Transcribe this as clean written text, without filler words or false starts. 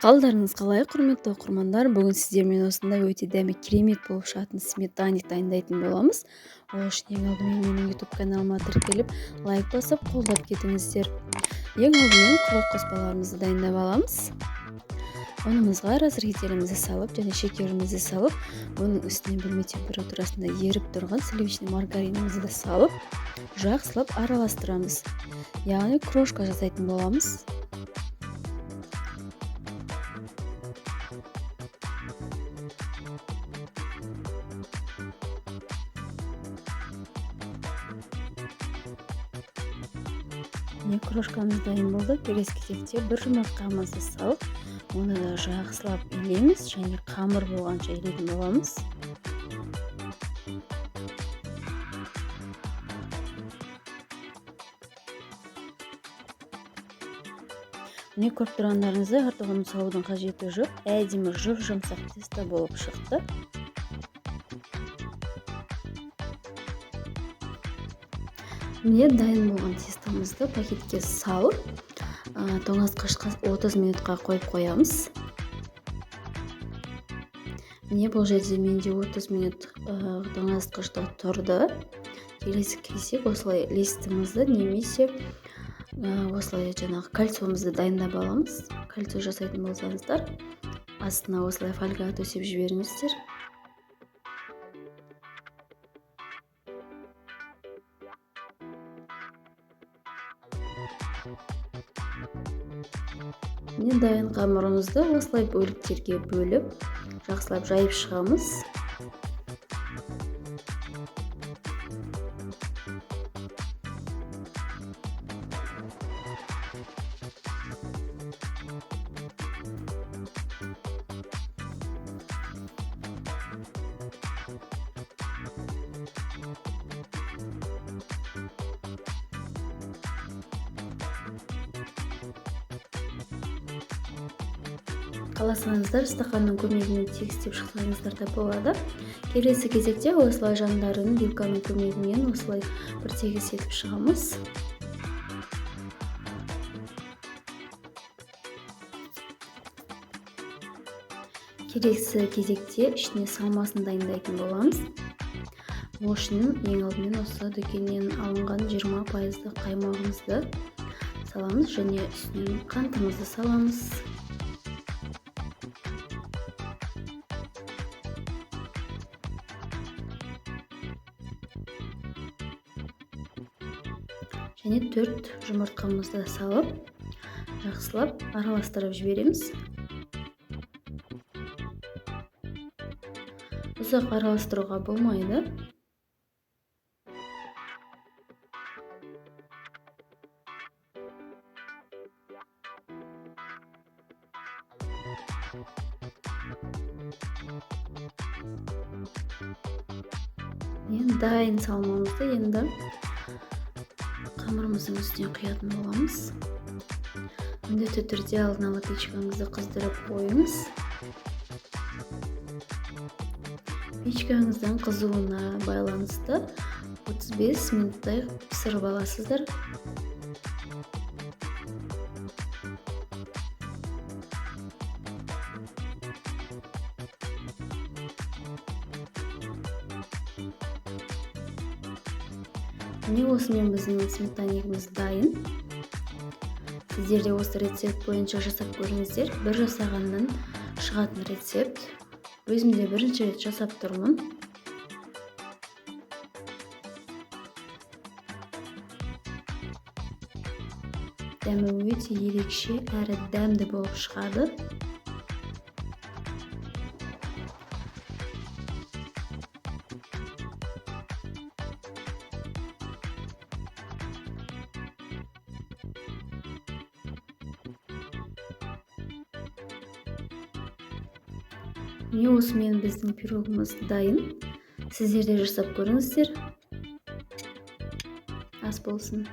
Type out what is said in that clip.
Қалдарыңыз қалай, құрметті оқырмандар? Бүгін сіздермен осындай өте дәмі керемет болып шығатын сметаник дайындайтын боламыз. Ол үшін ең алдымен менің YouTube каналыма тіркеліп, лайк басып, қолдап кетіңіздер. Ең алдымен құрт қоспаларымызды дайындап аламыз. Ұнымызға разрыхителімізді салып және шекерімізді салып, оның үстіне бөлме температурасында еріп тұрған сливочный маргаринімізді салып, жақсылап араластырамыз. Яғни крошка жасайтын боламыз. Крошкамыз дайын болды. Келесі кезекте бір жұмыртқамызды салып, оны да жақсылап илейміз және қамыр болғанша илейтін боламыз. Көріп тұрғандарыңыздай артық ұн салудың қажеті жоқ. Әдемі жұмсақ тесто болып шықты. Дайын болған тестомызды пакетке салып, тоңазытқышқа 30 минутқа қойып қоямыз. Бұл жерде менде 30 минут тоңазытқышта тұрды. Келесі кезек осылай листімізді немесе осылай кольцомызды дайындап аламыз. Кольцо жасайтын болсаңыздар, астына осылай фольга төсеп жіберіңіздер. Дайын қамырымызды осылай бөліктерге бөліп, жақсылап жайып шығамыз. Қаласаңыздар, стақанның көмегімен тегістеп шықсаңыздар да болады. Келесі кезекте осылай жандарын вилканың көмегімен осылай бір тегіс етіп шығамыз. Келесі кезекте ішіне салмасын дайындайтын боламыз. Ол үшін ең алдымен осы дүкеннен алынған 20% қаймағымызды саламыз және үстінен қантымызды саламыз. Және 4 жұмыртқамызды салып, жақсылап араластырып жібереміз. Ұзақ араластыруға болмайды. Дайын салмамызды енді қамырымыздың үстіне құятын боламыз. Міндетті түрде алдын ала печкаңызды қыздырып қойыңыз. Печкаңыздың қызуына байланысты 35 минуттай пісіріп аласыздар. Осымен біздің сметаникіміз дайын. Сіздер де осы рецепт бойынша жасап көріңіздер. Бір жасағаннан шығатын рецепт. Өзімде бірінші рет жасап тұрмын. Дәмі өте ерекше әрі дәмді болып шығады. Осымен біздің пирогымыз дайын. Сіздер де жасап көріңіздер. Ас болсын.